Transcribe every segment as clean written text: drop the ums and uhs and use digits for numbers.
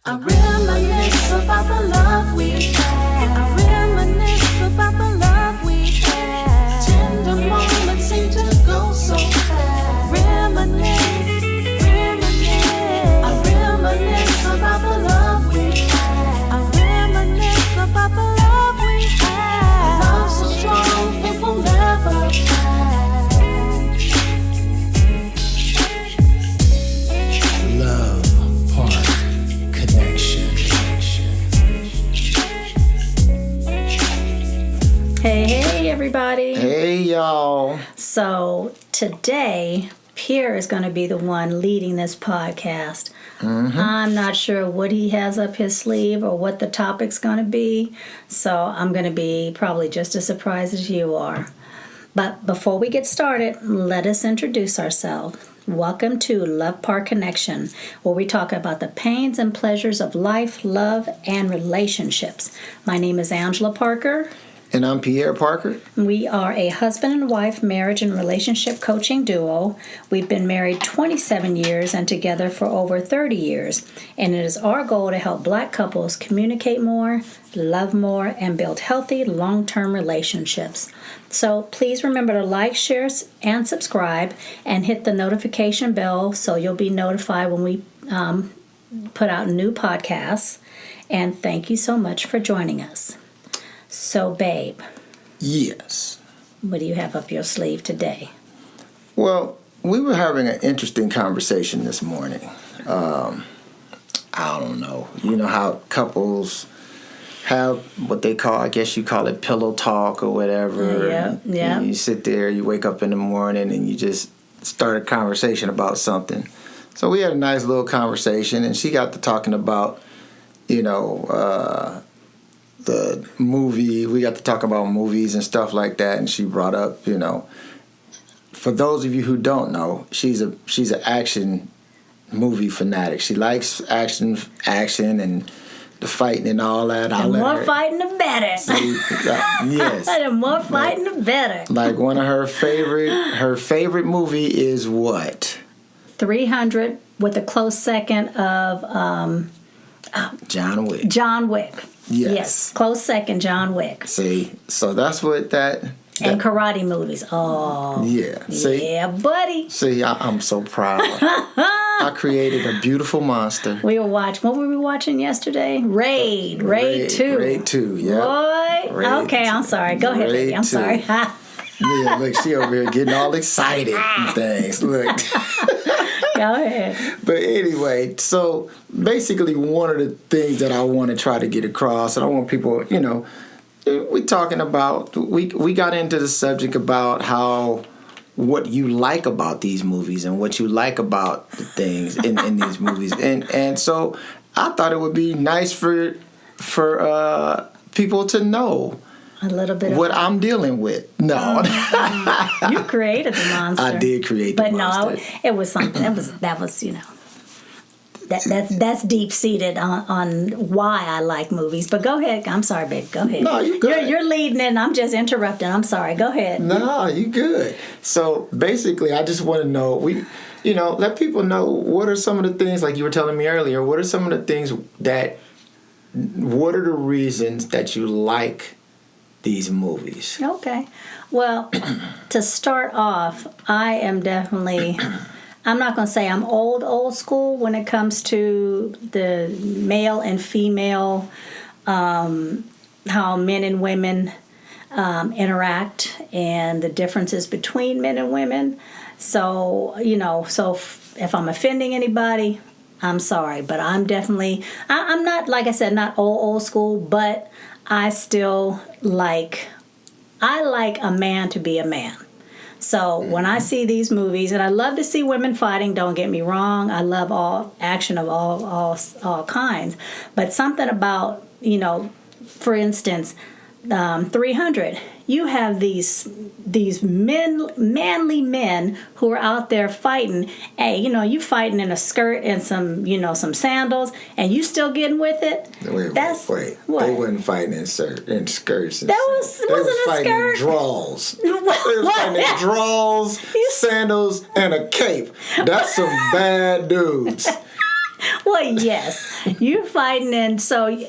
I reminisce about the love we had. I reminisce about the love we had. Tender moments seem to go so fast. Reminisce. I reminisce about the love we had. I reminisce about the love we had. Love so strong it will never pass. Love Park Connection. Hey, everybody. Hey, y'all. So today, Pierre is going to be the one leading this podcast. I'm not sure what he has up his sleeve or what the topic's going to be, so I'm going to be probably just as surprised as you are. But before we get started, let us introduce ourselves. Welcome to Love Park Connection, where we talk about the pains and pleasures of life, love, and relationships. My name is Angela Parker. And I'm Pierre Parker. We are a husband and wife marriage and relationship coaching duo. We've been married 27 years and together for over 30 years. And it is our goal to help Black couples communicate more, love more, and build healthy, long-term relationships. So please remember to like, share, and subscribe, and hit the notification bell so you'll be notified when we put out new podcasts. And thank you so much for joining us. So, babe. Yes. What do you have up your sleeve today? Well, we were having an interesting conversation this morning. I don't know. You know how couples have what they call, I guess you call it pillow talk or whatever. Yeah. You sit there, you wake up in the morning, and you just start a conversation about something. So we had a nice little conversation, and she got to talking about, the movie. We got to talk about movies and stuff like that, and she brought up, for those of you who don't know, she's an action movie fanatic. She likes action and the fighting and all that. The more fighting, the better. Yes. The more fighting, the better. Like one of her favorite movie is what? 300 with a close second of John Wick. John Wick. Yes. Close second, John Wick. See, so that's what that and karate movies. Oh. Yeah. See? Yeah, buddy. See, I'm so proud. I created a beautiful monster. We were watching. What were we watching yesterday? Raid 2. Raid 2, yeah. Boy. Raid Okay, 2. I'm sorry. Go ahead, baby. I'm 2. sorry. Yeah, look, she over here getting all excited and things. Look. Go ahead. But anyway, so basically one of the things that I want to try to get across, and I want people, we talking about, we got into the subject about what you like about these movies and what you like about the things in these movies. And so I thought it would be nice for people to know a little bit what I'm dealing with. No. You created the monster. I did create the monster. But no, it was something. That was that's deep seated on why I like movies. But go ahead. I'm sorry, babe. Go ahead. No, you good. You're leading it and I'm just interrupting. I'm sorry. Go ahead. No, you good. So basically, I just want to know, let people know what are some of the things, like you were telling me earlier, what are some of the things what are the reasons that you like these movies? Okay. Well, to start off, I am definitely, I'm not going to say I'm old school when it comes to the male and female, how men and women interact and the differences between men and women. So, if I'm offending anybody, I'm sorry. But I'm definitely, I'm not, like I said, not old school, but I still like a man to be a man. So when I see these movies, and I love to see women fighting, don't get me wrong, I love all action of all kinds, but something about, for instance, 300, you have these manly men who are out there fighting. Hey, you fighting in a skirt and some sandals, and you still getting with it. Wait. What? They wasn't fighting in skirts. And Wasn't they was a fighting skirt. in drawers. They was fighting in drawers, sandals, and a cape. That's some bad dudes. Well, yes, you're fighting, and so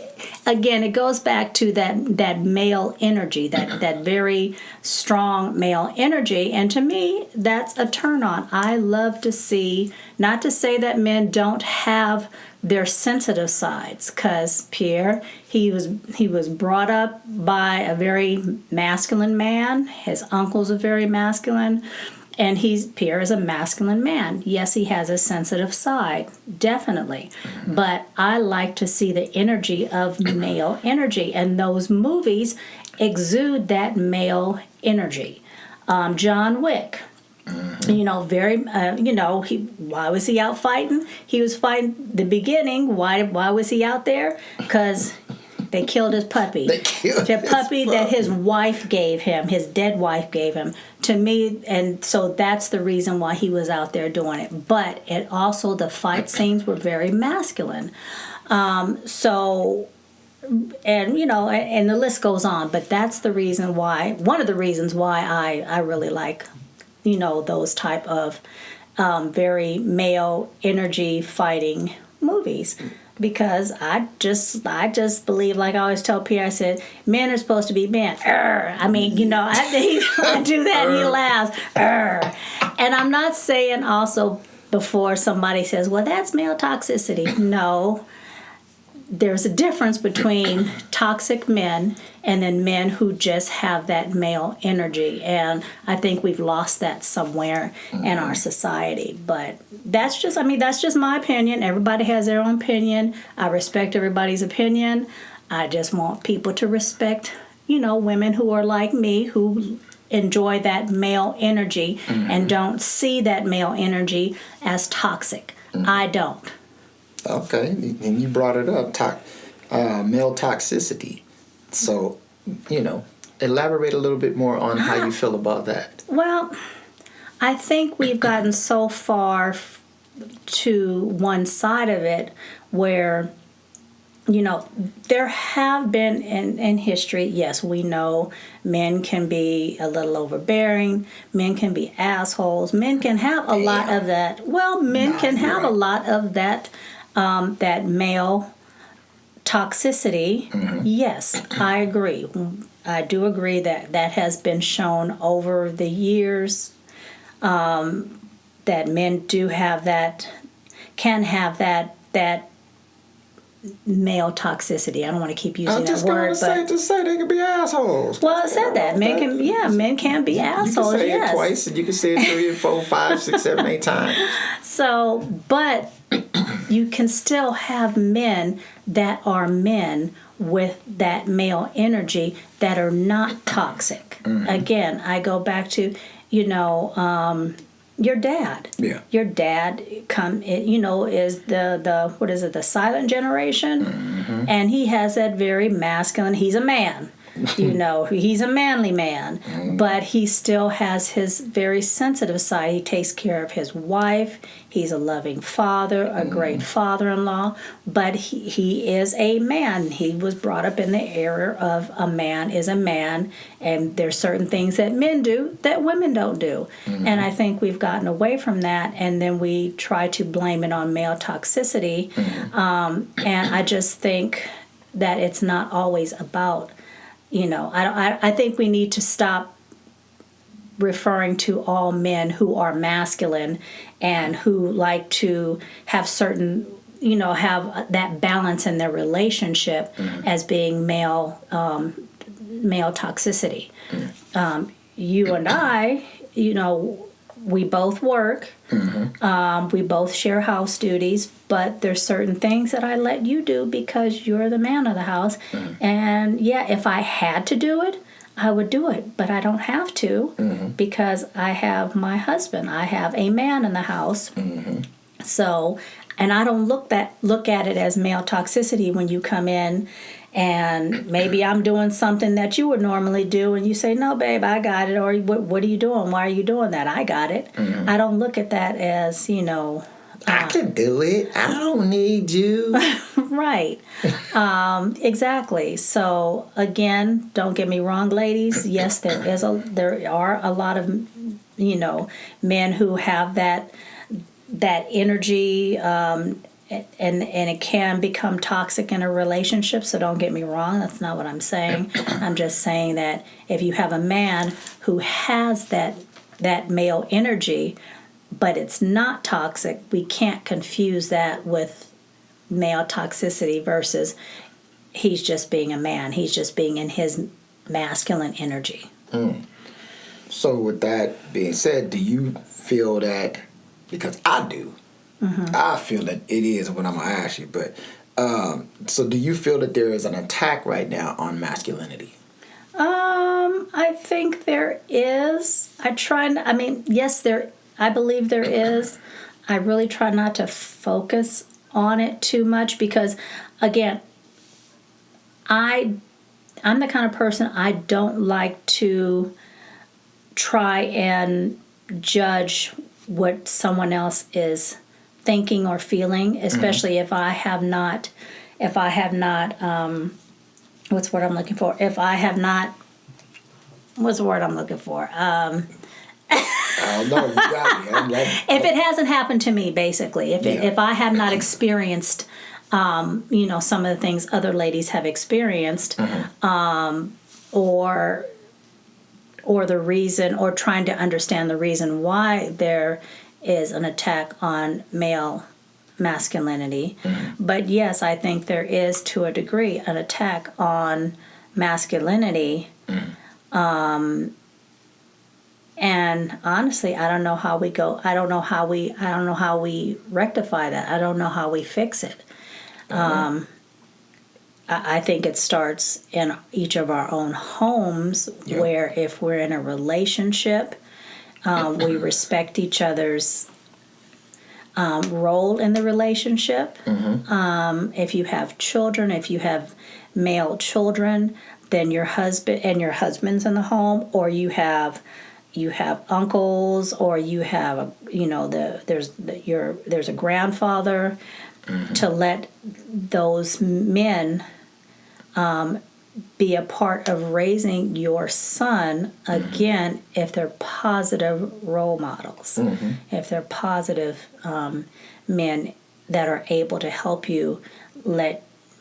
again, it goes back to that male energy, that very strong male energy, and to me, that's a turn on. I love to see. Not to say that men don't have their sensitive sides, because Pierre, he was brought up by a very masculine man. His uncles are very masculine. And Pierre is a masculine man. Yes, he has a sensitive side, definitely. But I like to see the energy of male energy, and those movies exude that male energy. John Wick, very, why was he out fighting? He was fighting the beginning. Why was he out there? Because they killed his puppy. The puppy that his wife gave him, his dead wife gave him. To me, and so that's the reason why he was out there doing it. But it also, the fight scenes were very masculine. And the list goes on. But that's the reason why, one of the reasons why I really like, those type of very male energy fighting movies. Because I just believe, like I always tell Pierre, I said, men are supposed to be men. I do that and he laughs. And I'm not saying also before somebody says, well, that's male toxicity. No. There's a difference between toxic men and then men who just have that male energy. And I think we've lost that somewhere in our society. But that's just my opinion. Everybody has their own opinion. I respect everybody's opinion. I just want people to respect, women who are like me, who enjoy that male energy and don't see that male energy as toxic. I don't. Okay, and you brought it up, male toxicity. So, elaborate a little bit more on how you feel about that. Well, I think we've gotten so far to one side of it where, there have been in history, yes, we know men can be a little overbearing, men can be assholes, men can have a lot of that. Well, men can have a lot of that. That male toxicity, yes, I agree. I do agree that has been shown over the years, that men do have that, can have that male toxicity. I don't want to keep using that word, but just say they can be assholes. Well, I said that men can be assholes. You can say yes. it twice, and you can say it 3 or 4, 5, 6, 7, 8 times. So, but you can still have men that are men with that male energy that are not toxic. Again, I go back to, your dad. Yeah. Your dad is the silent generation, and he has that very masculine. He's a man. He's a manly man, but he still has his very sensitive side. He takes care of his wife. He's a loving father, a great father-in-law, but he is a man. He was brought up in the era of a man is a man, and there's certain things that men do that women don't do. And I think we've gotten away from that, and then we try to blame it on male toxicity. And I just think that it's not always about, I think we need to stop referring to all men who are masculine and who like to have certain, have that balance in their relationship as being male toxicity. You and I, we both work. We both share house duties, but there's certain things that I let you do because you're the man of the house. And yeah, if I had to do it, I would do it, but I don't have to because I have my husband. I have a man in the house. So, and I don't look at it as male toxicity when you come in and maybe I'm doing something that you would normally do and you say, no, babe, I got it. Or what are you doing? Why are you doing that? I got it. I don't look at that as, I can do it. I don't need you. Right. Exactly. So again, don't get me wrong, ladies. Yes, there are a lot of, men who have that energy, and it can become toxic in a relationship, so don't get me wrong, that's not what I'm saying. I'm just saying that if you have a man who has that male energy, but it's not toxic, we can't confuse that with male toxicity versus he's just being a man. He's just being in his masculine energy. So with that being said, do you feel that, because I do, I feel that it is what I'm going to ask you, but so do you feel that there is an attack right now on masculinity? I think there is. Yes, I believe there is. I really try not to focus on it too much because, again, I'm the kind of person, I don't like to try and judge what someone else is thinking or feeling, especially if I have not what's the word I'm looking for? What's the word I'm looking for? I don't know. You got me. If it hasn't happened to me, basically, if I have not experienced, some of the things other ladies have experienced, or the reason, or trying to understand the reason why there is an attack on male masculinity. But yes, I think there is, to a degree, an attack on masculinity. And honestly, I don't know how we rectify that. I don't know how we fix it. I think it starts in each of our own homes, where if we're in a relationship, we respect each other's role in the relationship. If you have children, if you have male children, then your husband's in the home, or you have uncles, or you have there's a grandfather, to let those men be a part of raising your son, again, if they're positive role models, if they're positive men that are able to help you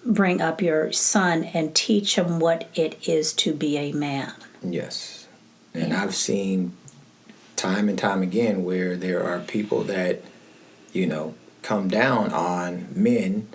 bring up your son and teach him what it is to be a man. Yes. And I've seen time and time again where there are people that, come down on men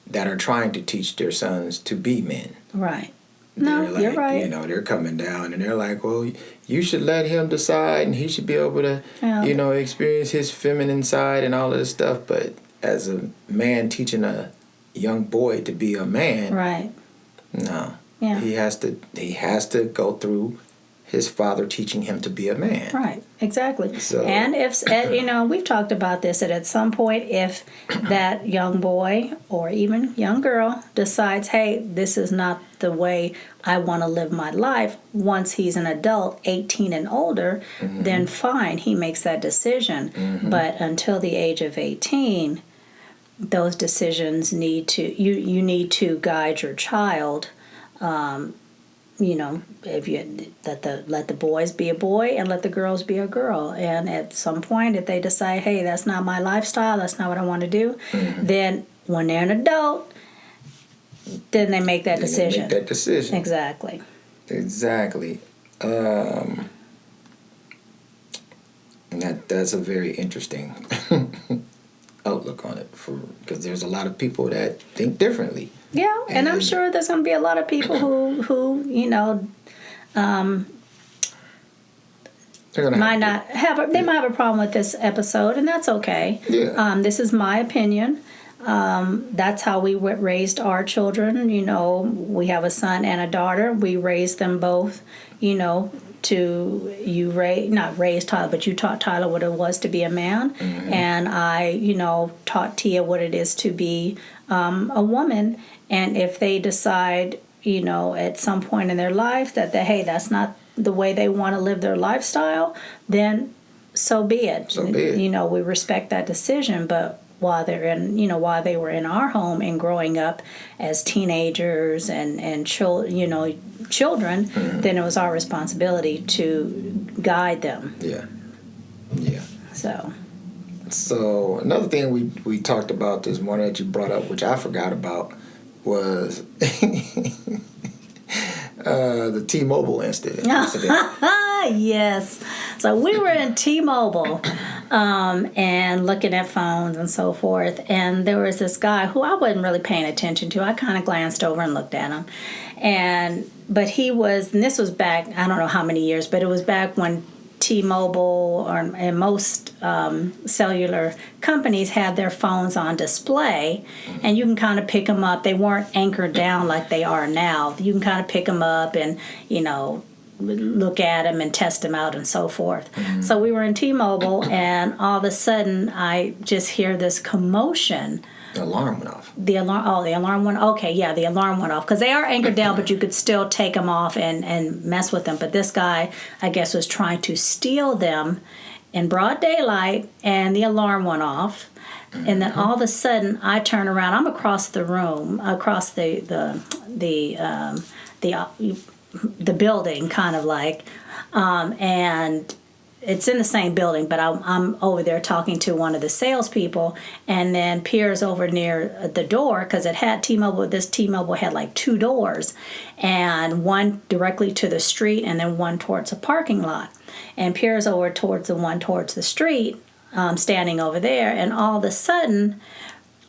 that are trying to teach their sons to be men. Right. You're right. They're coming down and they're like, well, you should let him decide and he should be able to, experience his feminine side and all of this stuff. But as a man teaching a young boy to be a man, right? No. Yeah. He has to go through his father teaching him to be a man. Right, exactly. So, and we've talked about this, that at some point, if that young boy or even young girl decides, hey, this is not the way I want to live my life, once he's an adult, 18 and older, then fine, he makes that decision. But until the age of 18, those decisions need to guide your child. If you let the boys be a boy and let the girls be a girl, and at some point, if they decide, hey, that's not my lifestyle, that's not what I want to do, then when they're an adult, then they make that decision. Exactly. And that's a very interesting outlook on it, because there's a lot of people that think differently. Yeah, and I'm sure there's going to be a lot of people who might have a problem with this episode, and that's okay. Yeah. This is my opinion. That's how we raised our children. We have a son and a daughter. We raised them both. Not raised Tyler, but you taught Tyler what it was to be a man, and I, taught Tia what it is to be a woman. And if they decide, at some point in their life that hey, that's not the way they want to live their lifestyle, then so be it. We respect that decision. But while they were in our home and growing up as teenagers and children, then it was our responsibility to guide them. Yeah. So. So another thing we talked about this morning that you brought up, which I forgot about, was the T-Mobile incident. Yes. So we were in T-Mobile and looking at phones and so forth. And there was this guy who I wasn't really paying attention to. I kind of glanced over and looked at him. But he was, and this was back, I don't know how many years, but it was back when T-Mobile and most cellular companies had their phones on display, and you can kind of pick them up. They weren't anchored down like they are now. You can kind of pick them up and, look at them and test them out and so forth. Mm-hmm. So we were in T-Mobile, and all of a sudden I just hear this commotion. The alarm went off. The alarm went. Okay, yeah, the alarm went off because they are anchored down, but you could still take them off and mess with them. But this guy, I guess, was trying to steal them in broad daylight, and the alarm went off. And then all of a sudden, I turn around. I'm across the room, across the building, kind of like, and it's in the same building, but I'm over there talking to one of the salespeople, and then Pierre's over near the door because it had T-Mobile. This T-Mobile had like 2 doors, and one directly to the street, and then one towards a parking lot. And Pierre's over towards the one towards the street, standing over there, and all of a sudden,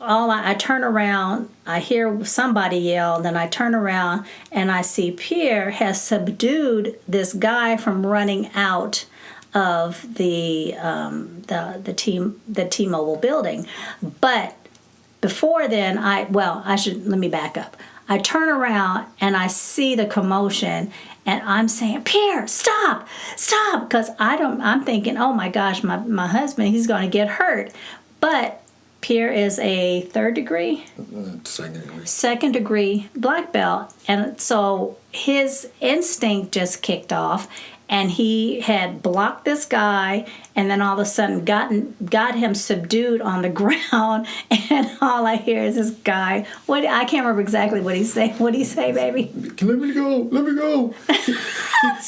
I turn around, I hear somebody yell, and then I turn around and I see Pierre has subdued this guy from running out of the T-Mobile building. But before then, let me back up. I turn around and I see the commotion, and I'm saying, Pierre, stop, because I'm thinking, oh my gosh, my husband, he's going to get hurt. But Pierre is a second degree black belt, and so his instinct just kicked off, and he had blocked this guy, and then all of a sudden got him subdued on the ground, and all I hear is this guy. I can't remember exactly what he said. What did he say, baby? Let me go.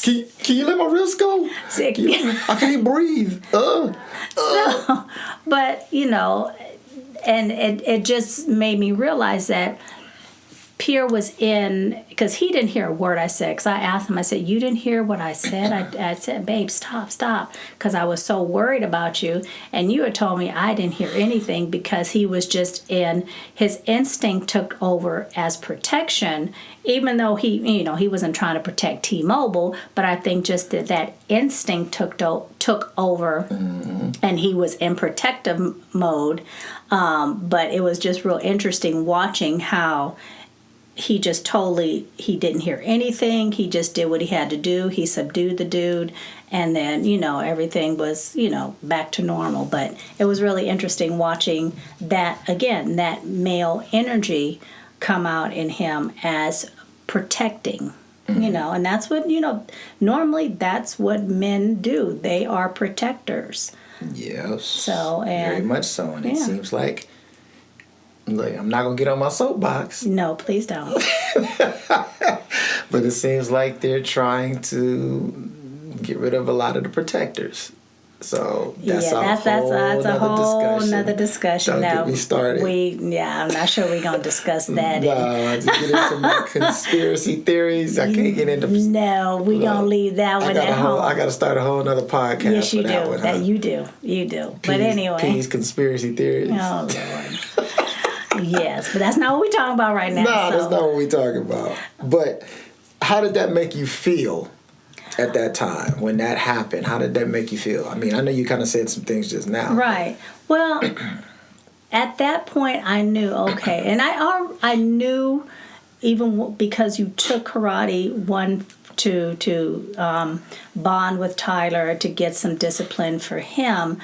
Can you let my wrist go? I can't breathe. So, but and it just made me realize that Pierre was in, because he didn't hear a word I said, because I asked him, I said, you didn't hear what I said? I said, babe, stop, because I was so worried about you, and you had told me I didn't hear anything, because he was just his instinct took over as protection, even though he wasn't trying to protect T-Mobile, but I think just that instinct took over, mm-hmm. and he was in protective mode, but it was just real interesting watching how he just he didn't hear anything. He just did what he had to do. He subdued the dude, and then, everything was, back to normal. But it was really interesting watching that, again, that male energy come out in him as protecting, mm-hmm. And that's what, normally that's what men do. They are protectors. Yes. So, very much so. And it seems like, look, I'm not going to get on my soapbox. No, please don't. But it seems like they're trying to get rid of a lot of the protectors. So that's a whole nother discussion. Don't get me started. I'm not sure we're going to discuss that. No, to get into my conspiracy theories, I can't get into. No, we're going to leave that one at home. I got to start a whole nother podcast. Yes, you for do. That one, huh? You do. But anyway. Peace, conspiracy theories. Oh, Lord. Yes, but that's not what we're talking about right now. No, that's not what we're talking about. But how did that make you feel at that time when that happened? How did that make you feel? I mean, I know you kind of said some things just now. Right. Well, at that point, I knew, okay. And I knew, even because you took karate, one, to bond with Tyler, to get some discipline for him,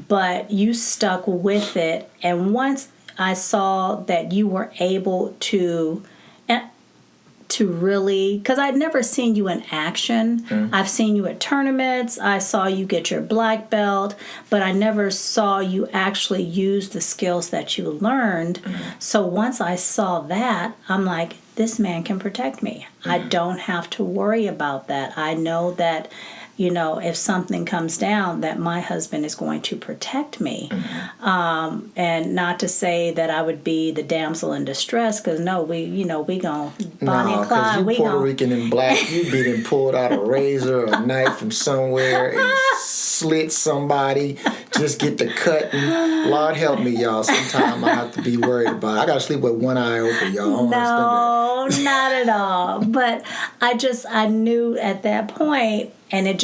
but you stuck with it. And once I saw that you were able to really, because I'd never seen you in action. Mm-hmm. I've seen you at tournaments. I saw you get your black belt, but I never saw you actually use the skills that you learned. Mm-hmm. So once I saw that, I'm like, this man can protect me. Mm-hmm. I don't have to worry about that. I know that if something comes down, that my husband is going to protect me. And not to say that I would be the damsel in distress, because no, we gonna Bonnie and Clyde. You We Puerto gonna Rican and black, you been pulled out a razor or a knife from somewhere and slit somebody, just get the cut. And Lord help me, y'all. Sometime I have to be worried about it. I gotta sleep with one eye open, y'all. No, not at all. But I knew at that point, and it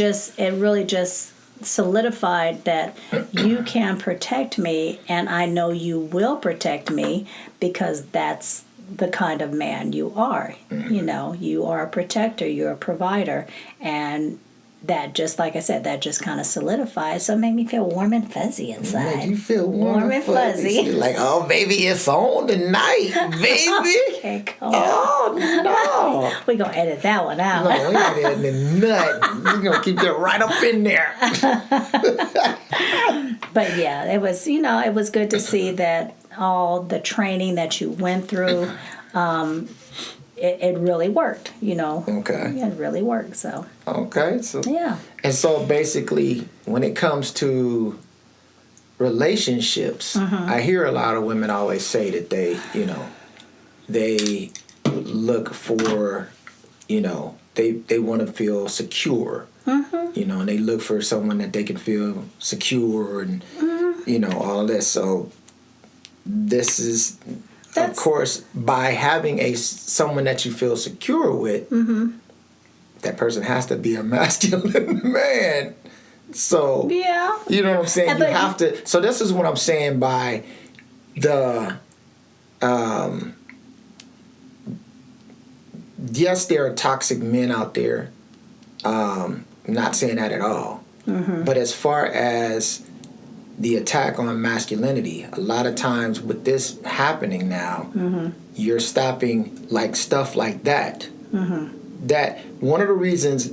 really just solidified that you can protect me, and I know you will protect me, because that's the kind of man you are. You are a protector, you're a provider, and that, just like I said, that just kind of solidified. So it made me feel warm and fuzzy inside. Made you feel warm and fuzzy. You're like, oh, baby, it's on tonight, baby. Okay, cool. Oh, no. We're going to edit that one out. No, we ain't editing nothing. We're going to keep that right up in there. But yeah, it was good to see that all the training that you went through, it really worked, Okay. Yeah, it really worked, so. Okay. So Yeah. And so basically, when it comes to relationships, I hear a lot of women always say that they look for, they want to feel secure, and they look for someone that they can feel secure and, all this. So this is, of course, by having someone that you feel secure with, that person has to be a masculine man. So, Yeah. you know what I'm saying? But You have to. So this is what I'm saying by the. Yes, there are toxic men out there. Not saying that at all. But as far as the attack on masculinity, a lot of times with this happening now, you're stopping stuff like that. That one of the reasons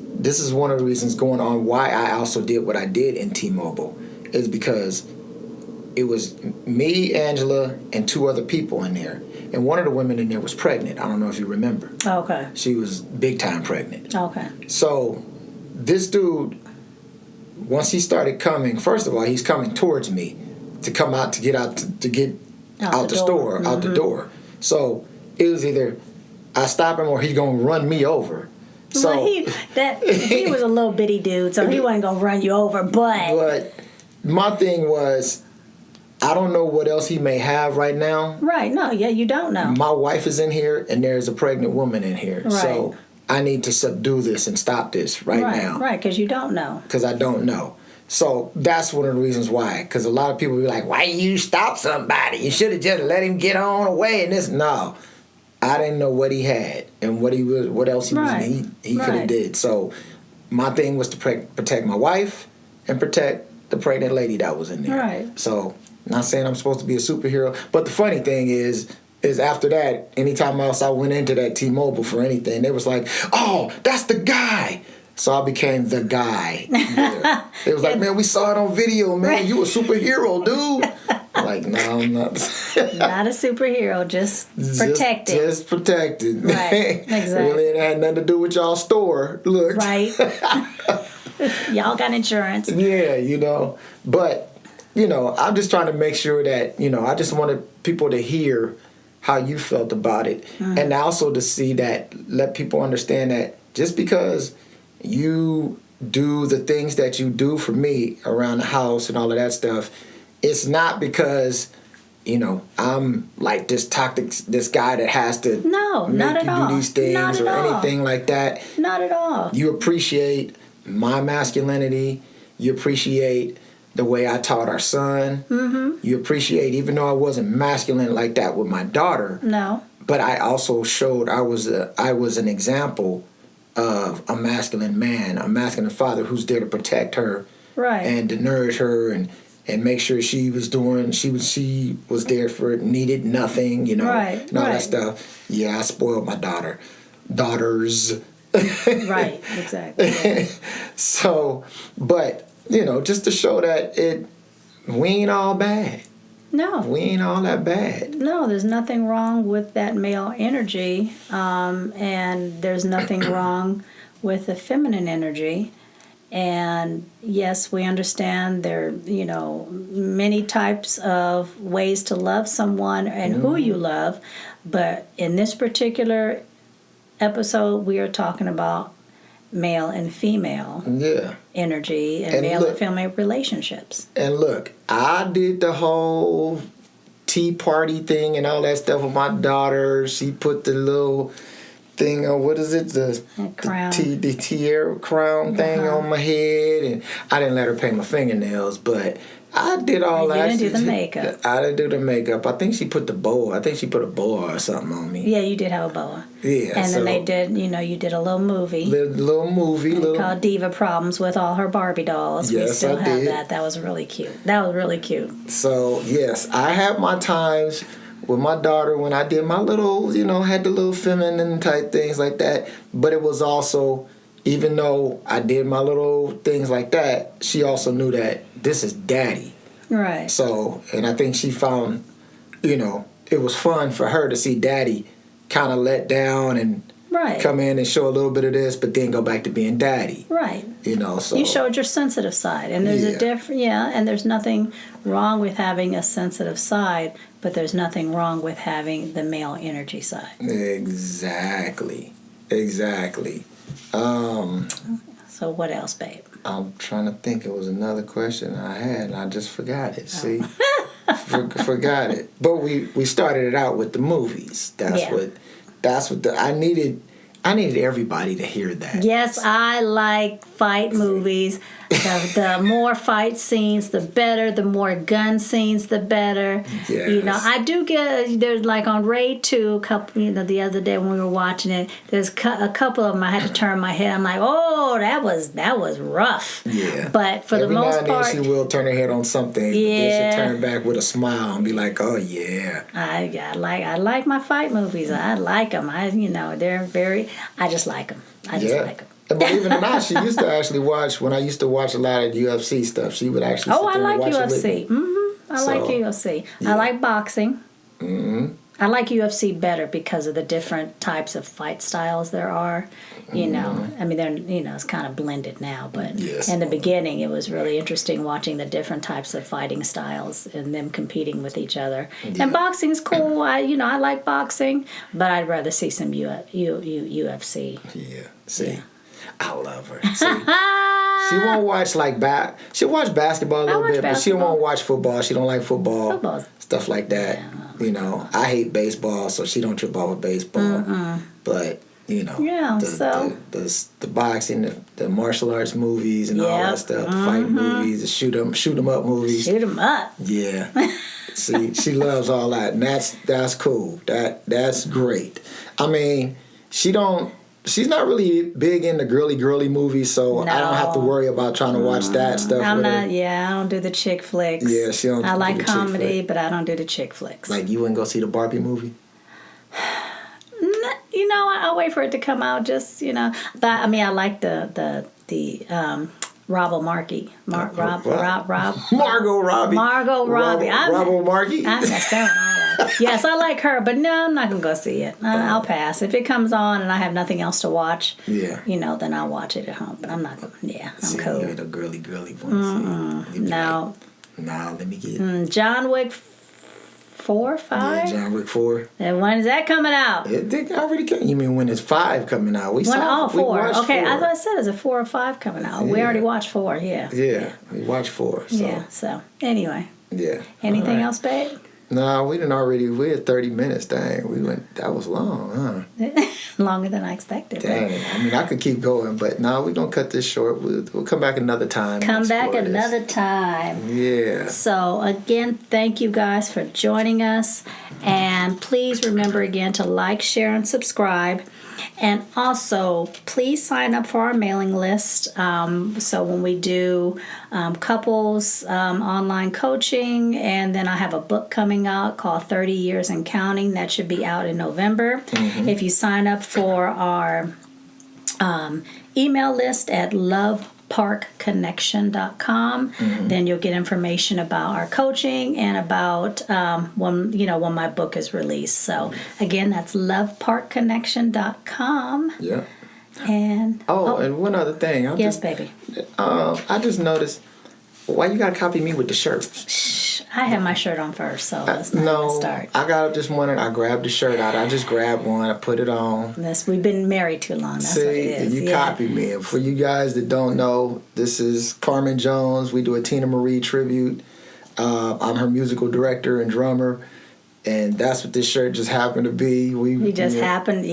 going on why I also did what I did in T-Mobile is because it was me, Angela, and 2 other people in there. And one of the women in there was pregnant. I don't know if you remember. Okay. She was big time pregnant. Okay. So this dude, once he started coming, first of all, he's coming towards me to come out to get out the store, out the door. So it was either I stop him or he's gonna run me over. So Well, he was a little bitty dude, so he wasn't gonna run you over. But my thing was, I don't know what else he may have right now. Right? No, yeah, you don't know. My wife is in here, and there's a pregnant woman in here. Right. So I need to subdue this and stop this right now. Right, because you don't know. Because I don't know. So that's one of the reasons why. Because a lot of people be like, why you stop somebody? You should have just let him get on away. And this, no. I didn't know what he had and what else he could have did. So my thing was to protect my wife and protect the pregnant lady that was in there. Right. So not saying I'm supposed to be a superhero, but the funny thing is after that, anytime else I went into that T-Mobile for anything, they was like, oh, that's the guy. So I became the guy. It was like, man, we saw it on video, man. You a superhero, dude. I'm like, no, I'm not. Not a superhero, just protected. Just protected. Right, exactly. Really, it had nothing to do with y'all store. Look. Right. Y'all got insurance. Yeah, But, I'm just trying to make sure that, I just wanted people to hear how you felt about it. And also to see that, let people understand that just because you do the things that you do for me around the house and all of that stuff, it's not because, I'm like this guy that has to make you do these things or anything like that. Not at all. You appreciate my masculinity. You appreciate the way I taught our son. Mm-hmm. You appreciate, even though I wasn't masculine like that with my daughter. No. But I also showed I was an example of a masculine man, a masculine father who's there to protect her, right, and to nourish her and make sure she was there for needed nothing, right, and all right. that stuff. Yeah, I spoiled my daughters. Right, exactly. So, but just to show that we ain't all bad. No. We ain't all that bad. No, there's nothing wrong with that male energy, and there's nothing wrong with the feminine energy. And yes, we understand there, many types of ways to love someone and who you love. But in this particular episode, we are talking about male and female energy and male and female relationships. And look, I did the whole tea party thing and all that stuff with my daughter. She put the little thing on, what is it, the crown, the tiara crown thing on my head, and I didn't let her paint my fingernails, but I did all that. You didn't do the makeup. I didn't do the makeup. I think she put the boa. I think she put a boa or something on me. Yeah, you did have a boa. Yeah, and then they did. You did a little movie. Little movie called Diva Problems with all her Barbie dolls. Yes, we still I have did. that. That was really cute. That was really cute. So yes, I had my times with my daughter when I did my little, had the little feminine type things like that. But it was also, even though I did my little things like that, she also knew that this is daddy. Right. So, and I think she found, it was fun for her to see daddy kind of let down and come in and show a little bit of this, but then go back to being daddy. Right. So. You showed your sensitive side. And there's and there's nothing wrong with having a sensitive side, but there's nothing wrong with having the male energy side. Exactly. So what else, babe? I'm trying to think. It was another question I had, and I just forgot it. See, forgot it. But we started it out with the movies. That's what I needed. I needed everybody to hear that. Yes, I like fight movies. The more fight scenes, the better. The more gun scenes, the better. Yes. I do get, there's like on Raid 2, a couple, the other day when we were watching it, there's a couple of them I had to turn my head. I'm like, oh, that was rough. Yeah. But for the most part. Every now and then she will turn her head on something. Yeah. But then she'll turn back with a smile and be like, oh, yeah. I like my fight movies. I like them. They're very, I just like them. I just like them. And believe it or not, she used to actually watch, when I used to watch a lot of UFC stuff, she would actually sit there and watch UFC. it with me. Mm-hmm. I like UFC. Yeah. I like boxing. Mm-hmm. I like UFC better because of the different types of fight styles there are. I mean, they're, it's kind of blended now, but in the beginning, it was really interesting watching the different types of fighting styles and them competing with each other. Yeah. And boxing's cool. I like boxing, but I'd rather see some UFC. Yeah. See. Yeah. I love her. See, she won't watch she'll watch basketball a little bit, but she won't watch football. She don't like football. Stuff like that. Yeah. I hate baseball, so she don't trip off with baseball. Mm-mm. But the boxing, the martial arts movies, and all that stuff, the fighting movies, the shoot 'em up movies. Shoot 'em up. Yeah. See, she loves all that, and that's cool. That's great. I mean, she's not really big into girly movies, so I don't have to worry about trying to watch that stuff. I don't do the chick flicks. Yeah, she don't. I like comedy, but I don't do the chick flicks. Like, you wouldn't go see the Barbie movie? I'll wait for it to come out. Just but I mean, I like the Rob Markey. Rob. Margot Robbie. Rob Markey. Yes, I like her, but no, I'm not gonna go see it. I'll pass. If it comes on and I have nothing else to watch, then I'll watch it at home. But I'm not gonna. Yeah, I'm cool. You ain't a girly one. No. Nah, let me get John Wick 4, 5. Yeah, John Wick 4. And when is that coming out? It already came. You mean when it's 5 coming out? We 4. Okay, 4. I thought I said it's a 4 or 5 coming out. Yeah. We already watched 4. Yeah. Yeah, we watched 4. So. Yeah. So anyway. Yeah. Anything else, babe? No, we had 30 minutes. Dang, that was long, huh? Longer than I expected. Dang, right? I mean, I could keep going, but no, we're going to cut this short. We'll come back another time. Another time. Yeah. So, again, thank you guys for joining us. And please remember again to like, share, and subscribe. And also, please sign up for our mailing list. So when we do couples online coaching, and then I have a book coming out called 30 Years and Counting. That should be out in November. Mm-hmm. If you sign up for our email list at loveparkconnection.com, then you'll get information about our coaching and about when my book is released. So again, that's loveparkconnection.com. Yeah. And And one other thing. yes, baby. I just noticed, why you gotta copy me with the shirts? Shh, I have my shirt on first, so let's not even start. I got up this morning. I grabbed the shirt out. I just grabbed one. I put it on. We've been married too long. That's what it See, is. and you copy me. And for you guys that don't know, this is Carmen Jones. We do a Tina Marie tribute. I'm her musical director and drummer. And that's what this shirt just happened to be. It just happened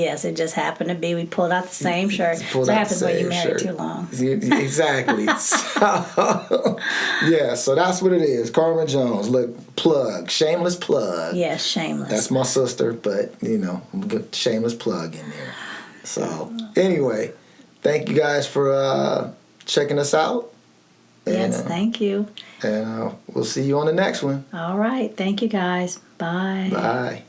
to be. We pulled out the same shirt. So happens when you married too long. Exactly. So, yeah, so that's what it is. Carmen Jones. Look, plug. Shameless plug. Yes, shameless. That's my sister, but, I'm a good shameless plug in there. So, anyway, thank you guys for checking us out. Yes, thank you. And we'll see you on the next one. All right. Thank you, guys. Bye. Bye.